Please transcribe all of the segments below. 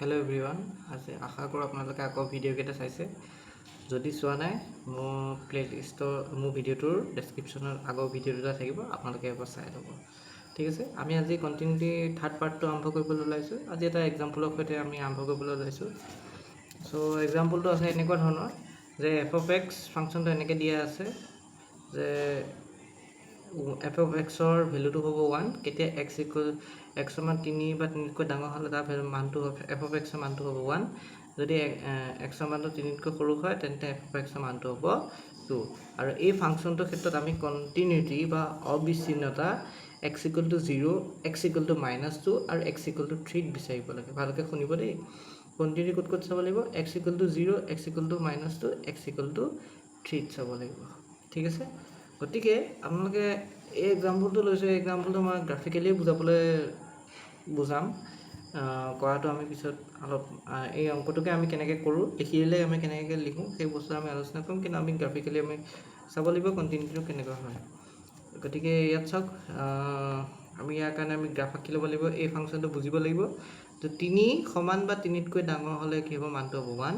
Hello everyone आज आशा करूँ आपलोके आको भिडिओ केटा चाइছে যদি চোৱা নাই মোৰ প্লেলিষ্টৰ মোৰ ভিডিওটোৰ ডেসক্ৰিপচনত আগৰ ভিডিও দুটা থাকিব আপোনালোকে এবাৰ চাই ল'ব ঠিক আছে আমি আজি কন্টিনিউটি থাৰ্ড পাৰ্টটো আৰম্ভ কৰিবলৈ ওলাইছো আজি এটা এক্সাম্পলৰ সৈতে আমি আৰম্ভ কৰিবলৈ ওলাইছো সো এক্সাম্পলটো আছে এনেকুৱা ধৰণৰ যে f of x ফাংচনটো এনেকৈ দিয়া আছে যে f of x ৰ ভ্যালুটো হ'ব 1 কেতিয়া x ইকুৱেল x মান 3 বা 3 কৈ ডাঙৰ হ'লে তাৰ মানটো f of x ৰ মানটো হ'ব 1 যদি x ৰ মানটো 3 কৈ সৰু হয় তেন্তে f of x ৰ মানটো হ'ব 2 আৰু এই ফাংচনটোৰ ক্ষেত্ৰত আমি কন্টিনিউটি বা অবিচ্ছিন্নতা x equal to 0 x equal two -2 আৰু x ইকুৱেল টু 3 বিচাৰিব লাগে ভালকৈ শুনিব দেই কন্টিনিউটি ক'ত চাব লাগিব x equal to 0 x equal two -2 x equal two 3 চাব লাগিব ঠিক আছে গতিকে আপোনালোকে এই এক্সাম্পলটো লৈছো এই এক্সাম্পলটো মই গ্ৰাফিক্যালি বুজাম কৰাটো আমি পিছত অলপ এই অংকটোকে আমি কেনেকৈ কৰোঁ লিখিলে আমি কেনেকৈ লিখোঁ সেই বস্তু আমি আলোচনা কৰিম কিন্তু আমি গ্ৰাফিক্যালি আমি চাব লাগিব কন্টিনিউটিটো কেনেকুৱা হয় গতিকে ইয়াত চাওক আমি ইয়াৰ কাৰণে আমি গ্ৰাফ আঁকি ল'ব লাগিব এই ফাংচনটো বুজিব লাগিব তো 3 সমান বা 3 তকৈ ডাঙৰ হ'লে কি হ'ব মানটো হ'ব 1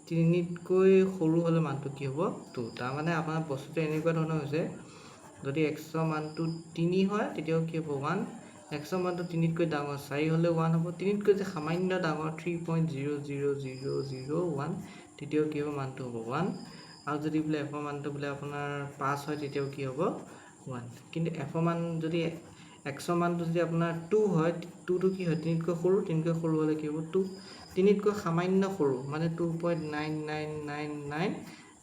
3 তকৈ সৰু হ'লে মানটো কি হ'ব 2 তাৰ মানে আপোনাৰ বস্তুটো এনেকুৱা ধৰণৰ হৈছে যদি x ৰ মানটো 3 হয় তেতিয়াও কি হ'ব 1 x ৰ মানটো 3 তকৈ ডাঙৰ 4 হ'লে 1 হ'ব 3 তকৈ যে সামান্য ডাঙৰ 3.00001 তেতিয়াও কি হ'ব মানটো হ'ব 1 আৰু যদি বোলে f ৰ মানটো বোলে আপোনাৰ 5 হয় তেতিয়াও কি হ'ব 1 কিন্তু f ৰ মান যদি x ৰ মানটো যদি আপোনাৰ 2 হয় 2 টো কি হয় 3 তকৈ সৰু হ'লে কি হ'ব 2 3 তকৈ সামান্য সৰু মানে 2.9999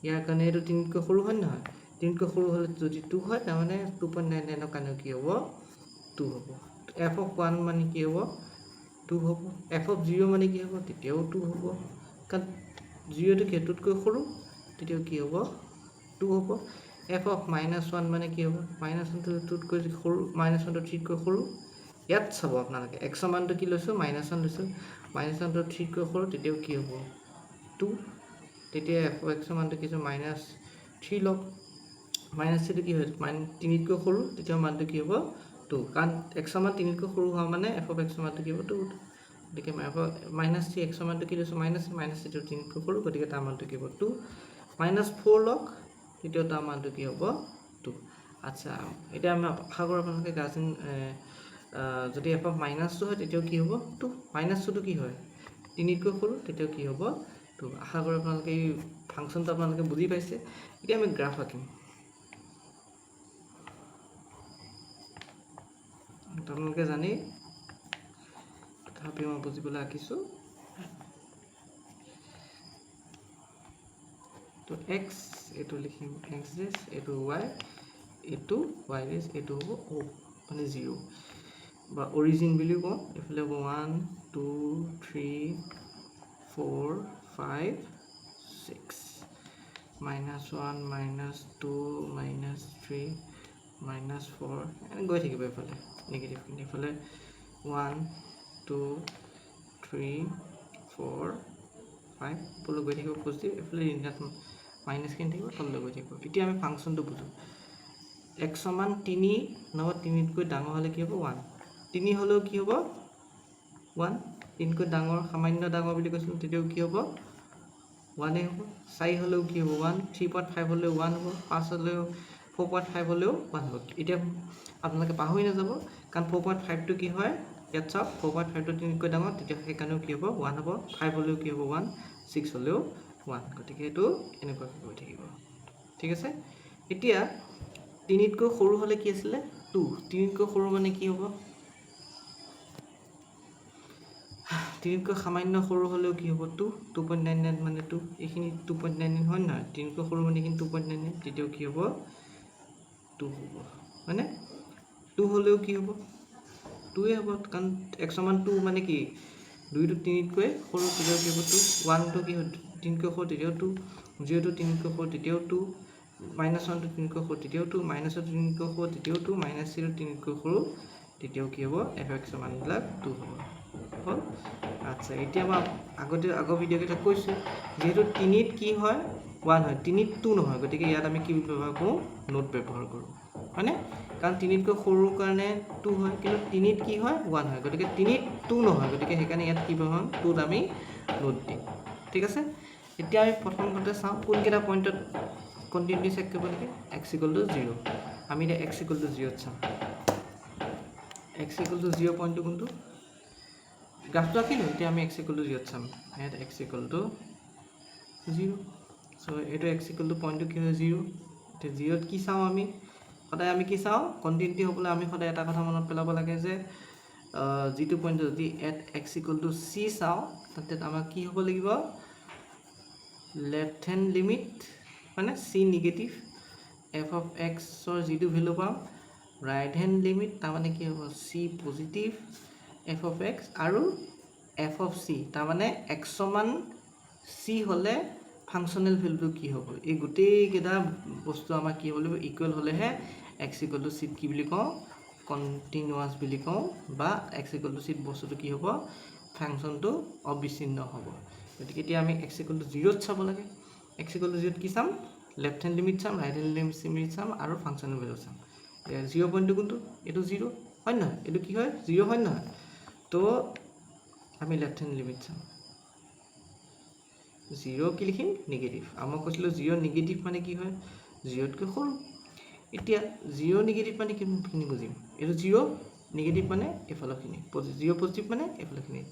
ইয়াৰ কাৰণে এইটো 3 তকৈ সৰু হয় নহয় 3 তকৈ সৰু হ'লে যদি 2 হয় তাৰ মানে 2.99 ৰ কাৰণে কি হ'ব 2 হ'ব f of 1 মানে কি হ'ব 2 হ'ব f of 0 মানে কি হ'ব তেতিয়াও 2 হ'ব কাৰণ 0 টো কেতকৈ সৰু তেতিয়াও কি হ'ব 2 হ'ব f of -1 মানে কি হ'ব -1 টো 2 তকৈ সৰু -1 টো 3 তকৈ সৰু ইয়াত চাব আপোনালোকে x ৰ মানটো কি লৈছো -1 লৈছো -1 টো 3 তকৈ সৰু তেতিয়াও কি হ'ব 2 তেতিয়া f of x ৰ মানটো কি হৈছে -3 লওক -3 টো কি হয় 3 তকৈ সৰু তেতিয়া মানটো কি হ'ব 2 কাৰণ x ৰ মান 3 তকৈ সৰু হোৱা মানে f of x ৰ মানটো কি হ'ব 2 গতিকে -3 x ৰ মানটো কি লৈছো -3 টো 3 তকৈ সৰু গতিকে তাৰ মানটো কি হ'ব 2 -4 লওক তেতিয়া তাৰ মানটো কি হ'ব 2 আচ্ছা এতিয়া আমি আশা কৰোঁ আপোনালোকে গাৰ্জেন যদি f of -2 হয় তেতিয়াও কি হ'ব 2 -2 টো কি হয় 3 তকৈ সৰু তেতিয়াও কি হ'ব 2 আশা কৰোঁ আপোনালোকে এই ফাংচনটো আপোনালোকে বুজি পাইছে এতিয়া আমি গ্ৰাফ আঁকিম আপোনালোকে জানি তথাপি মই বুজিবলৈ আঁকিছোঁ তো x এইটো লিখিম x ডেছ এইটো y এইটো y ডেছ এইটো হ'ব o মানে 0 বা অৰিজিন বুলি কওঁ এফালে হ'ব 1 2 3 4 5 6 -1 -2 -3 -4 এনে গৈ থাকিব এফালে নেগেটিভ খিনি এফালে 1 2 3 4 5 পলৈ গৈ থাকিব পজিটিভ এফালে ঋণাত্মক মাইনাস খিনি থাকিব তললৈ গৈ থাকিব এতিয়া আমি ফাংচনটো বুজো x সমান 3 নহবা 3 তকৈ ডাঙৰ হ'লে কি হ'ব 1 3 হ'লেও কি হ'ব 1 3 কৈ ডাঙৰ সামান্য ডাঙৰ বুলি কৈছিল তেতিয়াও কি হ'ব 1 এ হ'ব 4 হ'লেও কি হ'ব 1 3.5 হ'লেও 1 হ'ব 5 হ'লেও 4.5 হ'লেও 1 হ'ব এতিয়া আপোনালোকে পাহৰি নাযাব কাৰণ 4.5 টো কি হয় ইয়াত চাওক 4.5 টো 3 কৈ ডাঙৰ তেতিয়া সেইকাৰণেও কি হ'ব 1 হ'ব 5 হ'লেও কি হ'ব 1 6 হ'লেও 1 গতিকে এইটো এনেকুৱা হৈ থাকিব ঠিক আছে এতিয়া 3 তকৈ সৰু হ'লে কি আছিল 2 3 তকৈ সৰু মানে কি হ'ব 3 তকৈ সামান্য সৰু হ'লেও কি হ'ব 2 2.99 মানে 2 এইখিনি 2.99 হয় নহয় 3 তকৈ সৰু মানে এইখিনি 2.99 তেতিয়াও কি হ'ব 2 হ'ব মানে 2 হ'লেও কি হ'ব 2 এ হ'ব কাৰণ x সমান 2 মানে কি 2 টো 3 তকৈ সৰু তেতিয়াও কি হ'ব 2 1 টো কি হয় 3 তকৈ সৰু তেতিয়াও 2 0 টো 3 তকৈ সৰু তেতিয়াও 2 -1 টো 3 তকৈ সৰু তেতিয়াও 2 -2 টো 3 তকৈ সৰু তেতিয়াও 2 -3 টো 3 তকৈ সৰু তেতিয়াও কি হ'ব f(x) ৰ মানবিলাক 2 হ'ব হ'ল আচ্ছা এতিয়া মই আগৰ ভিডিঅ' কেইটা কৈছোঁ যেহেতু 3 ত কি হয় 1 হয় 3 ত 2 নহয় গতিকে ইয়াত আমি কি ব্যৱহাৰ কৰোঁ নোট ব্যৱহাৰ কৰোঁ হয়নে কাৰণ 3তকৈ সৰুৰ কাৰণে 2 হয়, কিন্তু 3ত কি হয় 1 হয়, গতিকে 3ত 2 নহয়, গতিকে সেইকাৰণে ইয়াত কি পাম 2ত আমি নোট দিম। ঠিক আছে, এতিয়া আমি প্ৰথমতে চাওঁ কোনকেইটা পইণ্টত কণ্টিনিউটি চেক কৰিব লাগে। x = 0, আমি এতিয়া x = 0ত চাম। x = 0 পইণ্টটো কোনটো, গ্ৰাফটো আঁকিলোঁ, এতিয়া আমি x = 0ত চাম। ইয়াত x = 0, চ' এইটো x = পইণ্টটো কি হয় 0। এতিয়া 0ত কি চাওঁ আমি, সদায় আমি কি চাওঁ, কণ্টিনিউটি হ'বলৈ আমি সদায় এটা কথা মনত পেলাব লাগে যে যিটো পইণ্ট যদি এট x = c চাওঁ, তাতে আমাৰ কি হ'ব লাগিব, লেফ্ট হেণ্ড লিমিট মানে c negative, f of x ৰ যিটো ভেলু পাম, ৰাইট হেণ্ড লিমিট তাৰমানে কি হ'ব c positive, f of x আৰু f of c তাৰমানে x সমান c হ'লে ফাংচনেল ভেলুটো কি হ'ব, এই গোটেইকেইটা বস্তু আমাৰ কি হ'ব লাগিব, ইকুৱেল হ'লেহে x = c কি বুলি কওঁ, কণ্টিনিউৱাছ বুলি কওঁ, বা x = c বস্তুটো কি হ'ব, ফাংচনটো অবিচ্ছিন্ন হ'ব। গতিকে এতিয়া আমি x = 0ত চাব লাগে। x = 0ত কি চাম, লেফ্ট হেণ্ড লিমিট চাম, ৰাইট হেণ্ড লিমিট চাম আৰু ফাংচনেল ভেলু চাম। 0 পইণ্টটো কোনটো, এইটো 0 হয় নহয়, এইটো কি হয় 0 হয় নহয়, তো আমি লেফ্ট হেণ্ড লিমিট চাম। 0 কি লিখিম, নিগেটিভ। মই কৈছিলোঁ 0 নিগেটিভ মানে কি হয়, 0তকৈ সৰু। এতিয়া 0 নিগেটিভ মানে কিখিনি বুজিম, এইটো 0 নিগেটিভ মানে এইফালৰখিনি, 0 পজিটিভ মানে এইফালৰখিনি।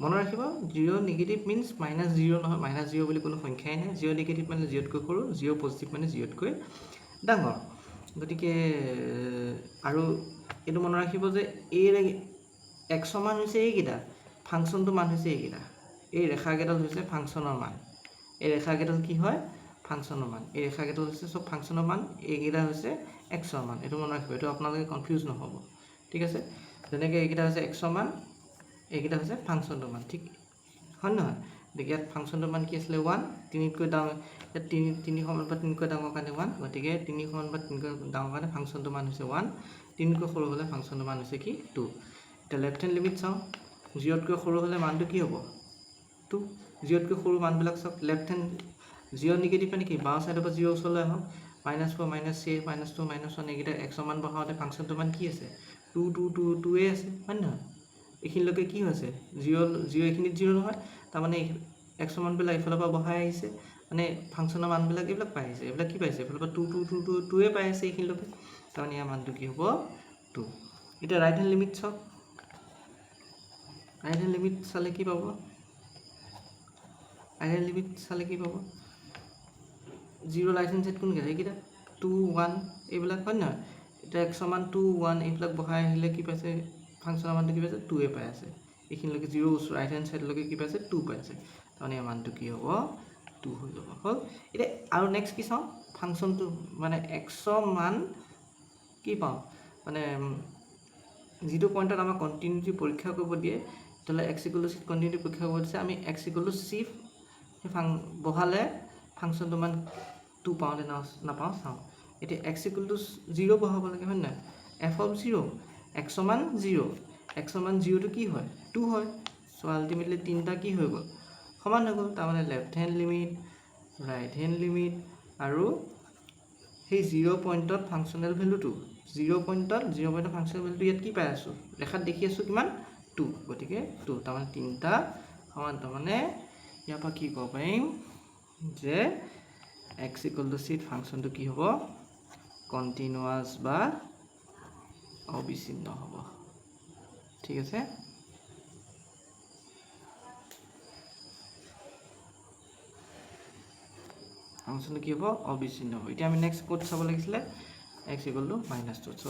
মনত ৰাখিব 0 নিগেটিভ মিনছ -0 নহয়, -0 বুলি কোনো সংখ্যাই নাই। 0 নিগেটিভ মানে 0তকৈ সৰু, 0 পজিটিভ মানে 0তকৈ ডাঙৰ। গতিকে আৰু এইটো মনত ৰাখিব যে এই x মান হৈছে এইকেইটা, ফাংচনটো মান হৈছে এইকেইটা, এই ৰেখাকেইডাল হৈছে ফাংচনৰ মান, এই ৰেখাকেইডাল কি হয় ফাংচনৰ মান, এই ৰেখাকেইডাল হৈছে চব ফাংচনৰ মান, এইকেইটা হৈছে x মান। এইটো মনত ৰাখিব, এইটো আপোনালোকে কনফিউজ নহ'ব। ঠিক আছে, যেনেকৈ এইকেইটা হৈছে x মান, এইকেইটা হৈছে ফাংচনটোৰ মান, ঠিক হয় নহয়। গতিকে ইয়াত ফাংচনটোৰ মান কি আছিলে 1, 3তকৈ ডাঙৰ, ইয়াত 3 সমান বা 3তকৈ ডাঙৰ কাৰণে 1, গতিকে 3 সমান বা 3তকৈ ডাঙৰ কাৰণে ফাংচনটোৰ মান হৈছে 1, 3তকৈ সৰু হ'লে ফাংচনটোৰ মান হৈছে কি 2। এতিয়া লেফ্ট হেণ্ড লিমিট চাওঁ, 0তকৈ সৰু হ'লে মানটো কি হ'ব 2, 0তকৈ সৰু মানবিলাক চাওক, লেফ্ট হেণ্ড 0 নিগেটিভ মানে কি, বাওঁ চাইডৰ পৰা 0 ওচৰলৈ আহক, -4, -3, -2, -1 এইকেইটা x মান বঢ়াওঁতে ফাংচনটোৰ মান কি আছে 2, 2, 2, 2 আছে হয় নহয়। এইখিনিলৈকে কি হৈছে 0 এইখিনিত 0 নহয়, তাৰমানে x মানবিলাক এইফালৰ পৰা বঢ়াই আহিছে, মানে ফাংচনৰ মানবিলাক এইবিলাক পাই আহিছে, এইবিলাক কি পাইছে এইফালৰ পৰা 2, 2, 2, 2, 2 পাই আছে এইখিনিলৈকে, তাৰমানে ইয়াৰ মানটো কি হ'ব 2। এতিয়া ৰাইট হেণ্ড লিমিট চাওক, ৰাইট হেণ্ড লিমিট চালে কি পাব, ৰাইট হেণ্ড লিমিট চালে কি পাব, 0 ৰাইট হেণ্ড চাইড কোনকেইটা, এইকেইটা 2, 1 এইবিলাক হয় নহয়। এতিয়া x মান 2, 1 এইবিলাক বঢ়াই আহিলে কি পাইছে, ফাংচনৰ মানটো কি পাইছে 2 পাই আছে, এইখিনিলৈকে 0 ৰাইট হেণ্ড চাইডলৈকে কি পাইছে 2 পাইছে, তাৰমানে ইয়াৰ মানটো কি হ'ব 2 হৈ যাব। হ'ল, এতিয়া আৰু নেক্সট কি চাওঁ, ফাংচনটো মানে x মান কি পাওঁ, মানে যিটো পইণ্টত আমাৰ কণ্টিনিউটি পৰীক্ষা কৰিব দিয়ে, তেতিয়াহ'লে x = c কণ্টিনিউটি পৰীক্ষা কৰিব দিছে, আমি x = c বহালে ফাংচনটো মান 2 পাওঁ নে নাপাওঁ চাওঁ। এতিয়া x = 0 বহাব লাগে হয় নহয়, f of 0, x মান 0, x মান 0টো কি হয় 2 হয়, চ' আল্টিমেটলি তিনিটা কি হৈ গ'ল সমান হৈ গ'ল, তাৰমানে left hand limit, right hand limit আৰু সেই 0 পইণ্টত ফাংচনেল ভেলুটো, 0 পইণ্টত ফাংচনেল ভেলুটো ইয়াত কি পাই আছোঁ, ৰেখাত দেখি আছোঁ কিমান 2, গতিকে 2, তাৰমানে তিনিটা সমান, তাৰমানে ইয়াৰ পৰা কি ক'ব পাৰিম যে x = c ফাংচনটো কি হ'ব কণ্টিনিউৱাছ বা অবিচ্ছিন্ন হ'ব। ঠিক আছে, ফাংচনটো কি হ'ব অবিচ্ছিন্ন হ'ব। এতিয়া আমি নেক্সট ক'ত চাব লাগিছিলে, x = -2, চ'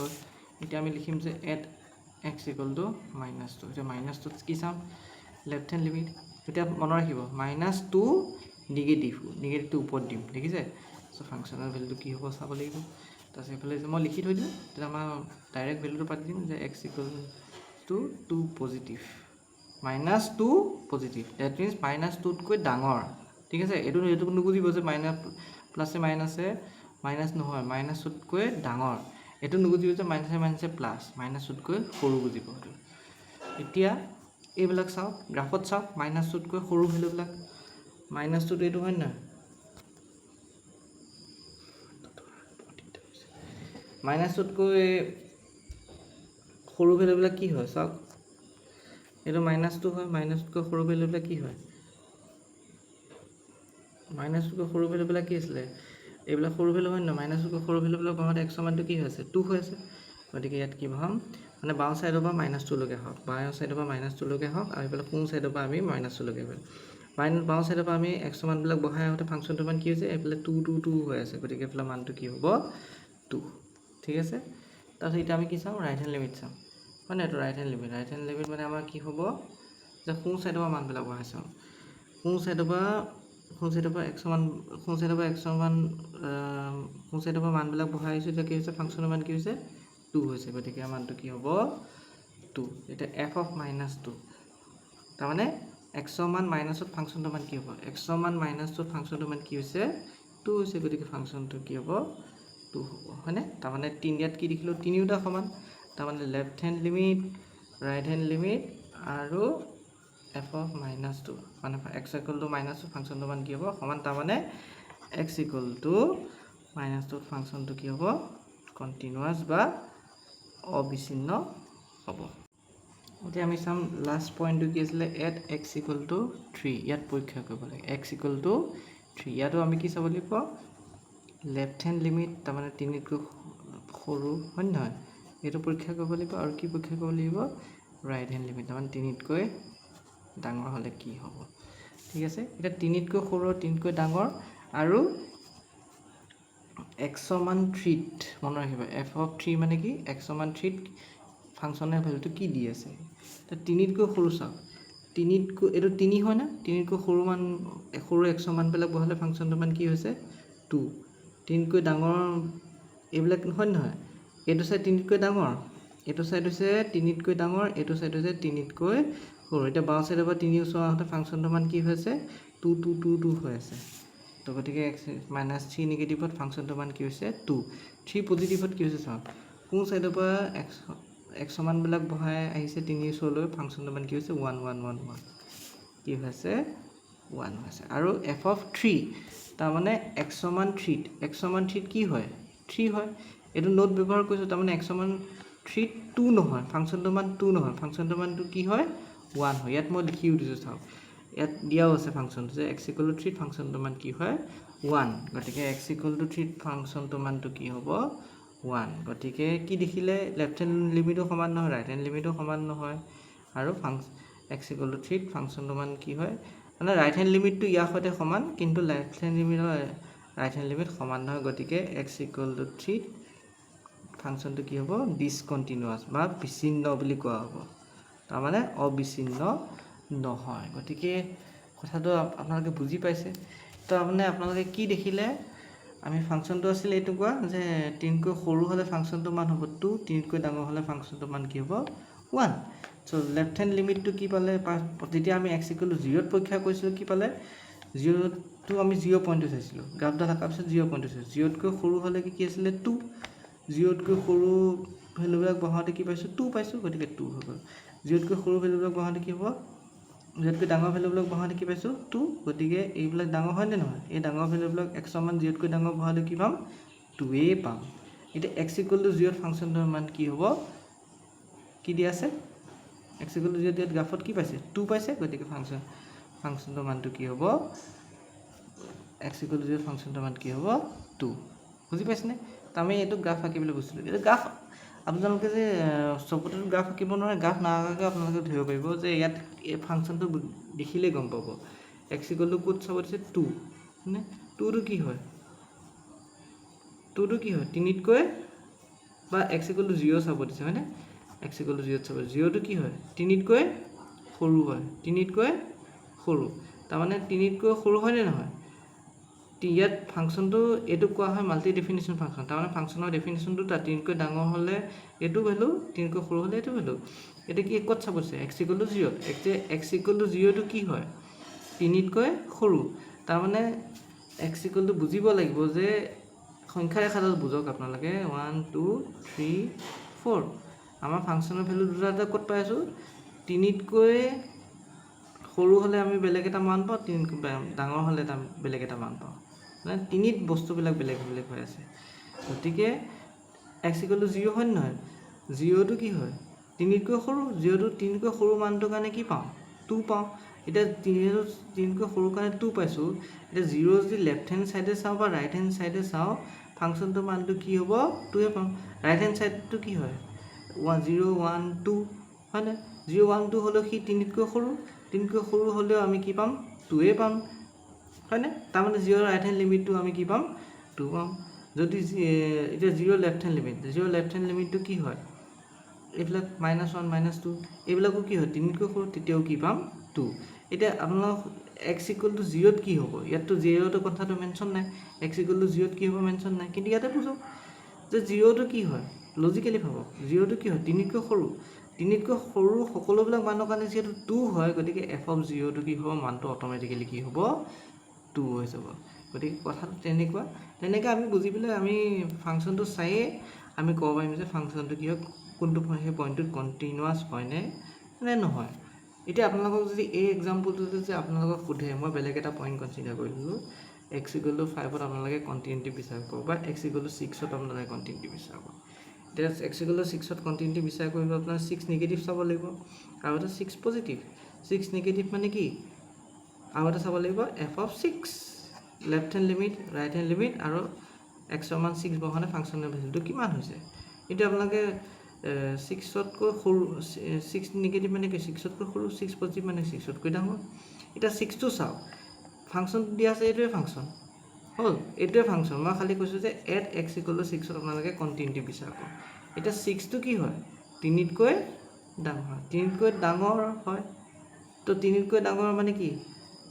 এতিয়া আমি লিখিম যে এট x = -2, এতিয়া -2 কি চাম, লেফ্ট হেণ্ড লিমিট, এতিয়া মনত ৰাখিব -2 নিগেটিভটো ওপৰত দিম, দেখিছে, চ' ফাংচনৰ ভেলুটো কি হ'ব চাব লাগিব। তাৰপিছত এইফালে যে মই লিখি থৈ দিওঁ, তেতিয়া আমাৰ ডাইৰেক্ট ভেলুটো পাতি দিম যে x = 2 positive, -2 positive, that means -2তকৈ ডাঙৰ। ঠিক আছে, এইটো নুবুজিব যে প্লাছে মাইনাছে মাইনাছ নহয়, -2তকৈ ডাঙৰ, এইটো নুবুজিব যে মাইনাছে প্লাছ, -2তকৈ সৰু বুজিব এইটো। এতিয়া এইবিলাক চাওক, গ্ৰাফত চাওক, -2তকৈ সৰু ভেলুবিলাক, -2টো এইটো হয় নহয়, মাইনাছটোতকৈ সৰু ভেলুবিলাক কি হয় চাওক, এইটো মাইনাছটো হয়, মাইনাছতকৈ সৰু ভেলুবিলাক কি হয়, মাইনাছতকৈ সৰু ভেলুবিলাক কি আছিলে, এইবিলাক সৰু ভেলু হয় নহয়, মাইনাছতকৈ সৰু ভেলুবিলাক বহাওঁতে এক্সৰ মানটো কি হৈ আছে, 2 হৈ আছে। গতিকে ইয়াত কি বহাম, মানে বাওঁ ছাইডৰ পৰা -2লৈকে হওক, বাওঁ ছাইডৰ পৰা -2লৈকে হওক, আৰু এইফালে সোঁ ছাইডৰ পৰা আমি -2লৈকে কৰিম। বাওঁ ছাইডৰ পৰা আমি এক্সৰ মানবিলাক বহাই আহোঁতে ফাংচনটোৰ মান কি হৈছে, এইফালে 2 2 2 হৈ আছে, গতিকে এইফালে মানটো কি হ'ব, 2। ঠিক আছে, তাৰপিছত এতিয়া আমি কি চাম, ৰাইট হেণ্ড লিমিট চাম, হয় নাই, এইটো right hand limit. Right hand limit মানে আমাৰ কি হ'ব, যে সোঁ ছাইডৰ পৰা মানবিলাক বহাই চাওঁ, সোঁ ছাইডৰ পৰা মানবিলাক বহাই আহিছোঁ, এতিয়া কি হৈছে, ফাংচনৰ মান কি হৈছে, 2 হৈছে, গতিকে মানটো কি হ'ব, 2। এতিয়া f অফ -2, তাৰমানে এক্সৰ মান মাইনাছত ফাংচনটোৰ মান কি হ'ব, এক্সৰ মান মাইনাছটোত ফাংচনটোৰ মান কি হৈছে, 2 হৈছে, গতিকে ফাংচনটো কি হ'ব, 2 হ'ব, হয়নে। তাৰমানে ইয়াত কি দেখিলোঁ, তিনিওটা সমান, তাৰমানে left hand limit, right hand limit আৰু f অফ -2, মানে x ইকুৱেল টু -2 ফাংচনটোৰ মান কি হ'ব, সমান, তাৰমানে x ইকুৱেল টু -2 ফাংচনটো কি হ'ব, কণ্টিনিউৱাছ বা অবিচ্ছিন্ন হ'ব। এতিয়া আমি চাম লাষ্ট পইণ্টটো কি আছিলে, এট x ইকুৱেল টু 3, ইয়াত পৰীক্ষা কৰিব লাগে, x ইকুৱেল টু 3, ইয়াতো আমি কি চাব লাগিব, লেফ্ট হেণ্ড লিমিট, তাৰমানে 3তকৈ সৰু, হয় নহয়, এইটো পৰীক্ষা কৰিব লাগিব, আৰু কি পৰীক্ষা কৰিব লাগিব, ৰাইট হেণ্ড লিমিট, তাৰমানে 3তকৈ ডাঙৰ হ'লে কি হ'ব। ঠিক আছে, এতিয়া 3তকৈ সৰু, 3তকৈ ডাঙৰ, আৰু এক্সৰ মান 3ত, মনত ৰাখিব, f অফ 3 মানে কি, এক্সৰ মান 3ত ফাংচনৰ ভেলুটো কি দি আছে, এতিয়া 3তকৈ সৰু চাওক, এইটো 3 হয় না, 3তকৈ সৰু এক্সৰ মানবিলাক বহালে ফাংচনটোৰ মান কি হৈছে, 2। 3তকৈ ডাঙৰ এইবিলাক হয় নহয়, এইটো চাইড 3তকৈ ডাঙৰ, এইটো চাইড হৈছে 3তকৈ ডাঙৰ, এইটো চাইড হৈছে 3তকৈ সৰু। এতিয়া বাওঁ চাইডৰ পৰা 3 ওচৰ আহোঁতে ফাংচনটোৰ মান কি হৈছে, 2 2 2 2 হৈ আছে, তো গতিকে -3 নিগেটিভত ফাংচনটোৰ মান কি হৈছে, 2। 3 পজিটিভত কি হৈছে চাওক, সোঁ চাইডৰ পৰা এক্সৰ মানবিলাক বহাই আহিছে 3 ওচৰলৈ, ফাংচনটোৰ মান কি হৈছে, 1 1 1 1, কি হৈছে, 1 হৈছে। আৰু f অফ 3, তাৰমানে এক্সৰ মান 3ত কি হয়, 3 হয়, এইটো নোট ব্যৱহাৰ কৰিছোঁ, তাৰমানে এক্সৰ মান 3ত 2 নহয়, ফাংচনটোৰ মান 2 নহয়, ফাংচনটোৰ মানটো কি হয়, 1 হয়। ইয়াত মই লিখিও দিছোঁ চাওক, ইয়াত দিয়াও আছে ফাংচনটো, যে x ইকুৱেল টু 3ত ফাংচনটোৰ মান কি হয়, 1, গতিকে x ইকুৱেল টু 3ত ফাংচনটোৰ মানটো কি হ'ব, 1। গতিকে কি দেখিলে, লেফ্ট হেণ্ড লিমিটো সমান নহয়, ৰাইট হেণ্ড লিমিটো সমান নহয়, আৰু x ইকুৱেল টু 3ত ফাংচনটোৰ মান কি হয়, মানে ৰাইট হেণ্ড লিমিটটো ইয়াৰ সৈতে সমান, কিন্তু left hand limit right hand limit সমান নহয়, গতিকে x ইকুৱেল টু 3ত ফাংচনটো কি হ'ব, ডিছকণ্টিনিউৱাছ বা বিচ্ছিন্ন বুলি কোৱা হ'ব, তাৰমানে অবিচ্ছিন্ন নহয়। গতিকে কথাটো আপোনালোকে বুজি পাইছে, তাৰমানে আপোনালোকে কি দেখিলে, আমি ফাংচনটো আছিলে এইটুকুৰা, যে 3তকৈ সৰু হ'লে ফাংচনটোৰ মান হ'ব 2, 3তকৈ ডাঙৰ হ'লে ফাংচনটোৰ মান কি হ'ব, 1। চ' লেফ্ট হেণ্ড লিমিটটো কি পালে, যেতিয়া আমি x ইকুৱেল টু 0ত পৰীক্ষা কৰিছিলোঁ, কি পালে, 0টো আমি 0 পইণ্টটো চাইছিলোঁ, গ্ৰাফডাল থকাৰ পিছত 0 পইণ্টটো চাইছিলোঁ, 0তকৈ সৰু হ'লে কি আছিলে, 2, 0তকৈ সৰু ভেলুবিলাক বহাওঁতে কি পাইছোঁ, 2 পাইছোঁ, গতিকে 2 হৈ গ'ল। 0তকৈ সৰু ভেলুবিলাক বহাওঁতে কি হ'ব, 0তকৈ ডাঙৰ ভেলুবিলাক বহাওঁতে কি পাইছোঁ, 2, গতিকে এইবিলাক ডাঙৰ হয়নে নহয়, এই ডাঙৰ ভেলুবিলাক এক্সৰ মান 0তকৈ ডাঙৰ বহালে কি পাম, 2য়ে পাম। এতিয়া x ইকুৱেল টু 0ত ফাংচনটোৰ মান কি হ'ব, কি দিয়া আছে, x ইকুৱেল টু 0 ইয়াত গ্ৰাফত কি পাইছে, 2 পাইছে, গতিকে ফাংচনটোৰ মানটো কি হ'ব, x ইকুৱেল টু 0 ফাংচনটোৰ মান কি হ'ব, 2। বুজি পাইছেনে, আমি এইটো গ্ৰাফ আঁকিবলৈ বস্তুটো, এইটো গ্ৰাফ আপোনালোকে যে চবতেতো গ্ৰাফ আঁকিব নোৱাৰে, গ্ৰাফ নাআঁকাকৈ আপোনালোকে ধৰিব পাৰিব, যে ইয়াত এই ফাংচনটো দেখিলেই গম পাব, x ইকুৱেল টু ক'ত চাব দিছে, 2, হয়নে, 2টো কি হয়, 3তকৈ, বা x ইকুৱেল টু 0 চাব দিছে, হয়নে, x ইকুৱেল টু 0 চাব, 0টো কি হয়, 3তকৈ সৰু হয়, 3তকৈ সৰু, তাৰমানে 3তকৈ সৰু হয়নে নহয়, ইয়াত ফাংচনটো এইটো কোৱা হয় মাল্টি ডেফিনিশ্যন ফাংচন, তাৰমানে ফাংচনৰ ডেফিনিশ্যনটো তাত 3তকৈ ডাঙৰ হ'লে এইটো ভেলু, 3তকৈ সৰু হ'লে এইটো ভেলু। এতিয়া কি ক'ত চাব দিছে, x equal to 0, x equal to 0টো কি হয়, 3তকৈ সৰু, তাৰমানে x ইকুৱেল টু বুজিব লাগিব, যে সংখ্যা ৰেখাডাল বুজক আপোনালোকে, 1 2 3 4, আমাৰ ফাংচনৰ ভেলু দুটা ক'ত পাই আছোঁ, 3তকৈ সৰু হ'লে আমি বেলেগ এটা মান পাওঁ, 3তকৈ ডাঙৰ হ'লে বেলেগ এটা মান পাওঁ, মানে 3ত বস্তুবিলাক বেলেগ বেলেগ হৈ আছে। গতিকে x = 0 হয় নহয় 0টো কি হয় 3তকৈ সৰু 0টো 3তকৈ সৰু মানটোৰ কাৰণে কি পাওঁ 2 পাওঁ এতিয়া 3তকৈ সৰু কাৰণে 2 পাইছোঁ এতিয়া 0 যদি লেফ্ট হেণ্ড সাইডে চাওঁ বা ৰাইট হেণ্ড সাইডে চাওঁ ফাংচনটোৰ মানটো কি হ'ব 2 পাম ৰাইট হেণ্ড সাইডটো কি হয় 0 1 2 হয় না 0 1 2 হলেও সি 3তকৈ সৰু হলেও আমি কি পাম 2 পাম হয় না তাৰ মানে 0 ৰাইট হেণ্ড লিমিটটো আমি কি পাম 2 পাম যদি এতিয়া 0 লেফ্ট হেণ্ড লিমিটটো কি হয় এইবিলাক -1 -2 এইবিলাকো কি হয় 3তকৈ সৰু তেতিয়াও কি পাম 2 এতিয়া আপোনালোক x = 0 কি হ'ব ইয়াততো 0টো কথাটো মেনশ্যন নাই x = 0 কি হ'ব মেনশ্যন নাই কিন্তু ইয়াতে বুঝো যে 0টো কি হয় লজিক্যালি ভাবক 0টো কি হয় 3তকৈ সৰু সকলোবিলাক মানৰ কাৰণে যেহেতু 2 হয় গতিকে f of 0 টো কি হ'ব মানটো অটোমেটিক্যালি কি হ'ব 2 হৈ যাব গতিকে কথাটো তেনেকৈ আমি বুজি পেলাই আমি ফাংচনটো চাইয়ে আমি ক'ব পাৰিম যে ফাংচনটো কি হয় কোনটো সেই পইণ্টটোত কণ্টিনিউৱাছ হয় নে নহয় এতিয়া আপোনালোকক যদি এই এক্সাম্পলটোতে যে আপোনালোকক সোধে মই বেলেগ এটা পইণ্ট কনচিডাৰ কৰিলোঁ x = 5 ত আপোনালোকে কণ্টিনিউটি বিচাৰ কৰক বা x = 6 ত আপোনালোকে কণ্টিনিউটি বিচাৰ কৰক এতিয়া x = 6 ত কণ্টিনিউটি বিচাৰ কৰিব আপোনাৰ 6 নিগেটিভ চাব লাগিব আৰু এটা 6 পজিটিভ 6 নিগেটিভ মানে কি আৰু এটা চাব লাগিব f of 6 left hand limit right hand limit আৰু x ৰ মান 6 বহালে ফাংচনৰ ভ্যালুটো কিমান হৈছে এতিয়া আপোনালোকে 6তকৈ সৰু 6 নিগেটিভ মানে কি 6তকৈ সৰু 6 পজিটিভ মানে 6তকৈ ডাঙৰ এতিয়া 6টো চাওক ফাংচন দিয়া আছে এইটোৱে ফাংচন হ'ল এইটোৱে ফাংচন মই খালি কৈছোঁ যে এট x = 6 ত আপোনালোকে কণ্টিনিউটি বিচাৰ কৰক এতিয়া 6টো কি হয় 3তকৈ ডাঙৰ হয় তো 3তকৈ ডাঙৰ মানে কি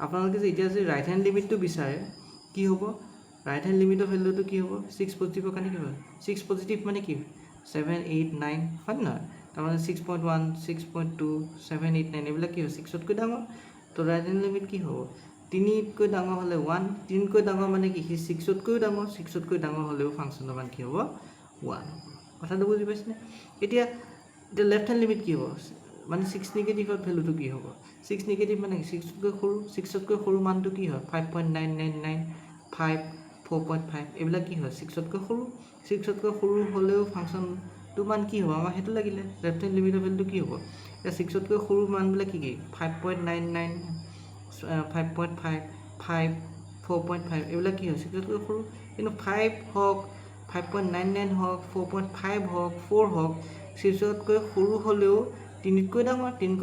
আপোনালোকে যে এতিয়া যে ৰাইট হেণ্ড লিমিটটো বিচাৰে কি হ'ব ৰাইট হেণ্ড লিমিটৰ ভ্যালুটো কি হ'ব 6 পজিটিভৰ কাৰণে কি হ'ব 6 পজিটিভ মানে কি 7 8 9 হয় নহয় তাৰমানে 6.1 6.2 7 8 9 এইবিলাক কি হয় 6তকৈ ডাঙৰ তো ৰাইট হেণ্ড লিমিট কি হ'ব 3তকৈ ডাঙৰ হ'লে 1 3তকৈ ডাঙৰ মানে কি সি 6তকৈও ডাঙৰ 6তকৈ ডাঙৰ হ'লেও ফাংচনৰ মান কি হ'ব 1 কথাটো বুজি পাইছেনে এতিয়া লেফ্ট হেণ্ড লিমিট কি হ'ব মানে 6 নিগেটিভৰ ভ্যালুটো কি হ'ব 6 নিগেটিভ মানে 6তকৈ সৰু মানটো কি হয় 5.999 5 4.5 এইবিলাক কি হয় 6তকৈ সৰু হ'লেও ফাংচনটো মান কি হ'ব আমাৰ সেইটো লাগিলে লেফ্ট হেণ্ড লিমিটৰ ভ্যালুটো কি হ'ব এতিয়া 6তকৈ সৰু মানবিলাক কি 5.99 5.5 5 4.5 এইবিলাক কি হয় 6তকৈ সৰু কিন্তু 5 হওক 5.99 হওক 4.5 হওক 4 হওক 6তকৈ সৰু হ'লেও 3তকৈ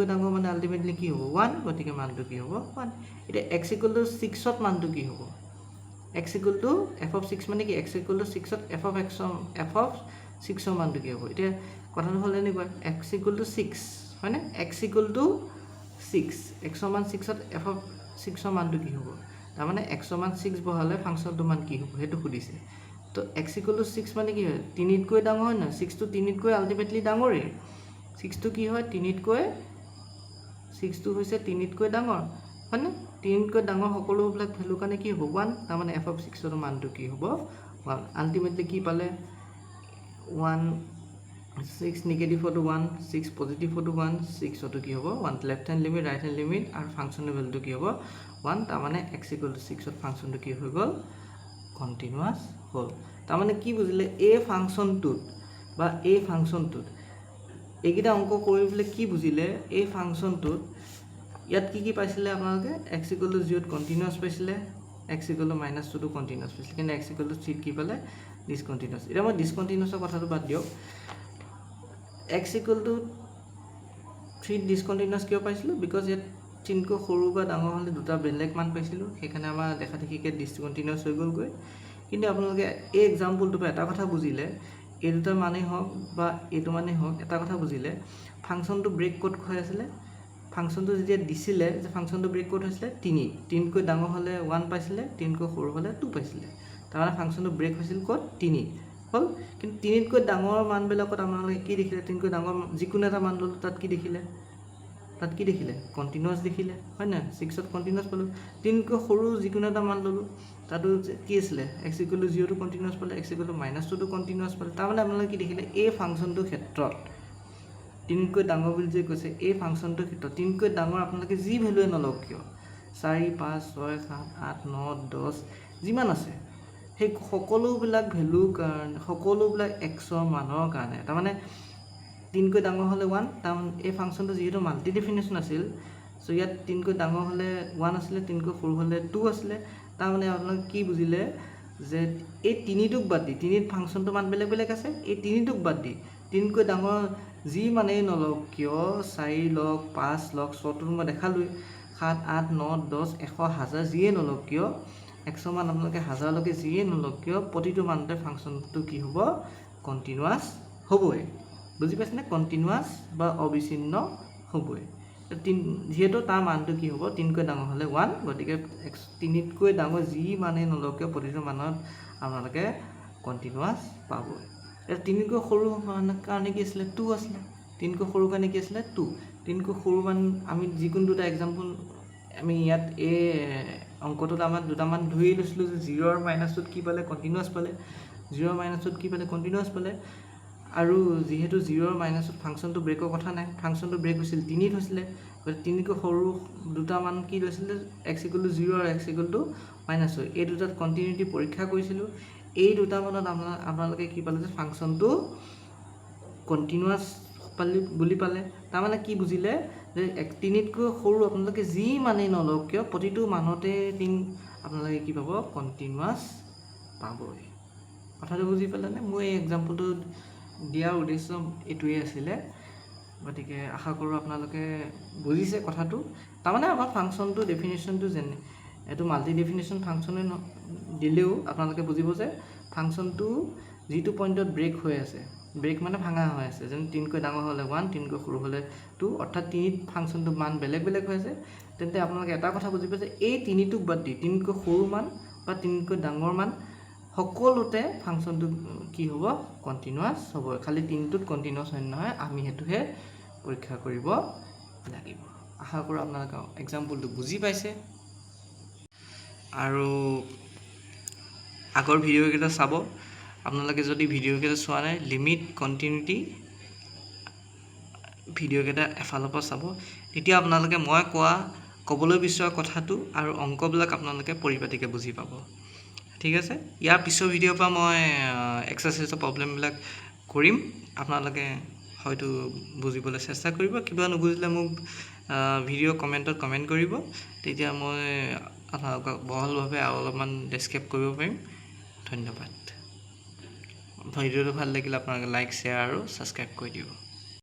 ডাঙৰ মানে আলটিমেটলি কি হ'ব 1 গতিকে মানটো কি হ'ব 1 এতিয়া x = 6 ত মানটো কি হ'ব x = f of 6 মানে কি x = 6 ত f of 6 ৰ মানটো কি হ'ব এতিয়া কথাটো হ'ল এনেকুৱা x = 6 হয় না x = 6 x ৰ মান 6 ত f of 6 ৰ মানটো কি হ'ব তাৰমানে x ৰ মান 6 বহালে ফাংচনটো মান কি হ'ব সেইটো সুধিছে তো x = 6 মানে কি হয় 3তকৈ ডাঙৰ হয় না 6টো 3তকৈ আলটিমেটলি ডাঙৰেই 6টো কি হয় 3তকৈ 6টো হৈছে 3তকৈ ডাঙৰ হয় না 3তকৈ ডাঙৰ সকলোবিলাক ভ্যালু কাৰণে কি হ'ব 1 তাৰমানে f of 6 ৰ মানটো কি হ'ব 1 আলটিমেটলি কি পালে 1 6 নিগেটিভটো 1 6 পজিটিভটো 1 6টো কি হ'ব 1 left hand limit right hand limit আৰু ফাংচনৰ ভ্যালুটো কি হ'ব 1 তাৰমানে x = 6 ত ফাংচনটো কি হৈ গ'ল কণ্টিনিউৱাছ হ'ল তাৰমানে কি বুজিলে এই ফাংচনটোত এইকেইটা অংক কৰি পেলাই কি বুজিলে এই ফাংচনটোত ইয়াত কি পাইছিলে আপোনালোকে x = 0 ত কণ্টিনিউৱাছ পাইছিলে x = -2 টো কণ্টিনিউৱাছ পাইছিলে কিন্তু x = 3 কি পালে ডিসকণ্টিনিউৱাছ এতিয়া মই ডিসকণ্টিনিউৱাছৰ কথাটো বাদ দিয়ক x = 3 ডিসকণ্টিনিউৱাছ কিয় পাইছিলোঁ বিকজ ইয়াত 3তকৈ সৰু বা ডাঙৰ হ'লে দুটা বেলেগ মান পাইছিলোঁ সেইকাৰণে আমাৰ দেখা দেখিকে ডিসকণ্টিনিউৱাছ হৈ গ'লগৈ কিন্তু আপোনালোকে এই এক্সাম্পলটোৰ পৰা এটা কথা বুজিলে এই দুটা মানেই হওক বা এইটো মানেই হওক এটা কথা বুজিলে ফাংচনটো ব্ৰেক ক'ত হৈ আছিলে ফাংচনটো যেতিয়া দিছিলে যে ফাংচনটো ব্ৰেক ক'ত হৈছিলে 3তকৈ ডাঙৰ হ'লে 1 পাইছিলে 3তকৈ সৰু হ'লে 2 পাইছিলে তাৰমানে ফাংচনটো ব্ৰেক হৈছিল ক'ত 3 হ'ল কিন্তু 3তকৈ ডাঙৰ মানবিলাকত আপোনালোকে কি দেখিলে 3তকৈ ডাঙৰ যিকোনো এটা মান ল'লোঁ তাত কি দেখিলে কণ্টিনিউৱাছ দেখিলে হয় না 6ত কণ্টিনিউৱাছ পালোঁ 3তকৈ সৰু যিকোনো এটা মান ল'লোঁ তাতো কি আছিলে x = 0 টো কণ্টিনিউৱাছ পালে x = -2 টো কণ্টিনিউৱাছ পালে তাৰমানে আপোনালোকে কি দেখিলে এই ফাংচনটোৰ ক্ষেত্ৰত 3তকৈ ডাঙৰ বুলি যে কৈছে এই ফাংচনটোৰ ক্ষেত্ৰত 3তকৈ ডাঙৰ আপোনালোকে যি ভ্যালুৱে নলওক কিয় 4 5 6 7 8 9 10 যিমান আছে সেই সকলোবিলাক ভেলু কাৰণে সকলোবিলাক এক্সৰ মানৰ কাৰণে তাৰমানে 3কৈ ডাঙৰ হ'লে 1 তাৰমানে এই ফাংচনটো যিহেতু মাল্টি ডেফিনেশ্যন আছিল চ' ইয়াত 3কৈ ডাঙৰ হ'লে 1 আছিলে 3কৈ সৰু হ'লে 2 আছিলে তাৰমানে আপোনালোকে কি বুজিলে যে এই 3টোক বাদ দি 3ত ফাংচনটো মান বেলেগ বেলেগ আছে এই 3টোক বাদ দি 3কৈ ডাঙৰ যি মানেই নলওক কিয় 4 লওক 5 লওক 6টো মই দেখালোৱেই 7 8 9 10 100 1000 যিয়ে নলওক কিয় 100 মান আপোনালোকে 1000লৈকে যিয়ে নলওক কিয় প্ৰতিটো মানতে ফাংচনটো কি হ'ব কণ্টিনিউৱাছ হ'বই বুজি পাইছেনে কণ্টিনিউৱাছ বা অবিচ্ছিন্ন হ'বই যিহেতু তাৰ মানটো কি হ'ব 3কৈ ডাঙৰ হ'লে 1 গতিকে 3তকৈ ডাঙৰ যি মানেই নলওক কিয় প্ৰতিটো মানত আপোনালোকে কণ্টিনিউৱাছ পাবই এতিয়া 3তকৈ সৰু কাৰণে কি আছিলে 2 আছিলে 3তকৈ সৰু কাৰণে কি আছিলে 2 3তকৈ সৰু মান আমি যিকোনো দুটা এক্সাম্পল আমি ইয়াত এই অংকটোত আমাৰ দুটামান ধৰি লৈছিলোঁ যে 0 আৰু মাইনাছটোত কি পালে কণ্টিনিউৱাছ পালে 0 মাইনাছটোত কি পালে কণ্টিনিউৱাছ পালে আৰু যিহেতু 0 আৰু মাইনাছত ফাংচনটো ব্ৰেকৰ কথা নাই ফাংচনটো ব্ৰেক হৈছিল 3ত হৈছিলে গতিকে 3তকৈ সৰু দুটা মান কি লৈছিলে x = 0 আৰু x = -1 এই দুটাত কণ্টিনিউটি পৰীক্ষা কৰিছিলোঁ এই দুটা মানত আপোনালোকে কি পালে যে ফাংচনটো কণ্টিনিউৱাছ বুলি পালে তাৰমানে কি বুজিলে যে 3তকৈ সৰু আপোনালোকে যি মানেই নলওক কিয় প্ৰতিটো মানতে আপোনালোকে কি পাব কণ্টিনিউৱাছ পাবই কথাটো বুজি পালেনে মই এই এক্সাম্পলটো দিয়াৰ উদ্দেশ্য এইটোৱে আছিলে গতিকে আশা কৰোঁ আপোনালোকে বুজিছে কথাটো তাৰমানে আমাৰ ফাংচনটো ডেফিনেশ্যনটো যেনে এইটো মাল্টি ডেফিনেশ্যন ফাংচনে দিলেও আপোনালোকে বুজিব যে ফাংচনটো যিটো পইণ্টত ব্ৰেক হৈ আছে ব্ৰেক মানে ভাঙা হৈ আছে যেনে 3কৈ ডাঙৰ হ'লে 1 3কৈ সৰু হ'লে 2 অৰ্থাৎ 3ত ফাংচনটো মান বেলেগ বেলেগ হৈ আছে তেন্তে আপোনালোকে এটা কথা বুজি পাইছে এই 3টোক বাদ দি 3তকৈ সৰু মান বা 3তকৈ ডাঙৰ মান সকলোতে ফাংচনটো কি হ'ব কণ্টিনিউৱাছ হ'ব খালি 3টোত কণ্টিনিউৱাছ হয় নহয় আমি সেইটোহে পৰীক্ষা কৰিব লাগিব আশা কৰোঁ আপোনালোকে এক্সাম্পলটো বুজি পাইছে আৰু আগৰ ভিডিঅ'কেইটা চাব আপোনালোকে যদি ভিডিঅ'কেইটা চোৱা নাই লিমিট কণ্টিনিউটি ভিডিঅ'কেইটা এফালৰ পৰা চাব তেতিয়া আপোনালোকে মই ক'বলৈ বিচৰা কথাটো আৰু অংকবিলাক আপোনালোকে পৰিপাটিকৈ বুজি পাব ঠিক আছে ইয়াৰ পিছৰ ভিডিঅ'ৰ পৰা মই এক্সাৰচাইজৰ প্ৰব্লেমবিলাক কৰিম আপোনালোকে হয়তো বুজিবলৈ চেষ্টা কৰিব কিবা নুবুজিলে মোক ভিডিঅ' কমেণ্টত কমেণ্ট কৰিব তেতিয়া মই আপোনালোকক বহলভাৱে আৰু অলপমান ডেছক্ৰাইব কৰিব পাৰিম ধন্যবাদ ভিডিঅ'টো ভাল লাগিলে আপোনালোকে লাইক শ্বেয়াৰ আৰু ছাবস্ক্ৰাইব কৰি দিব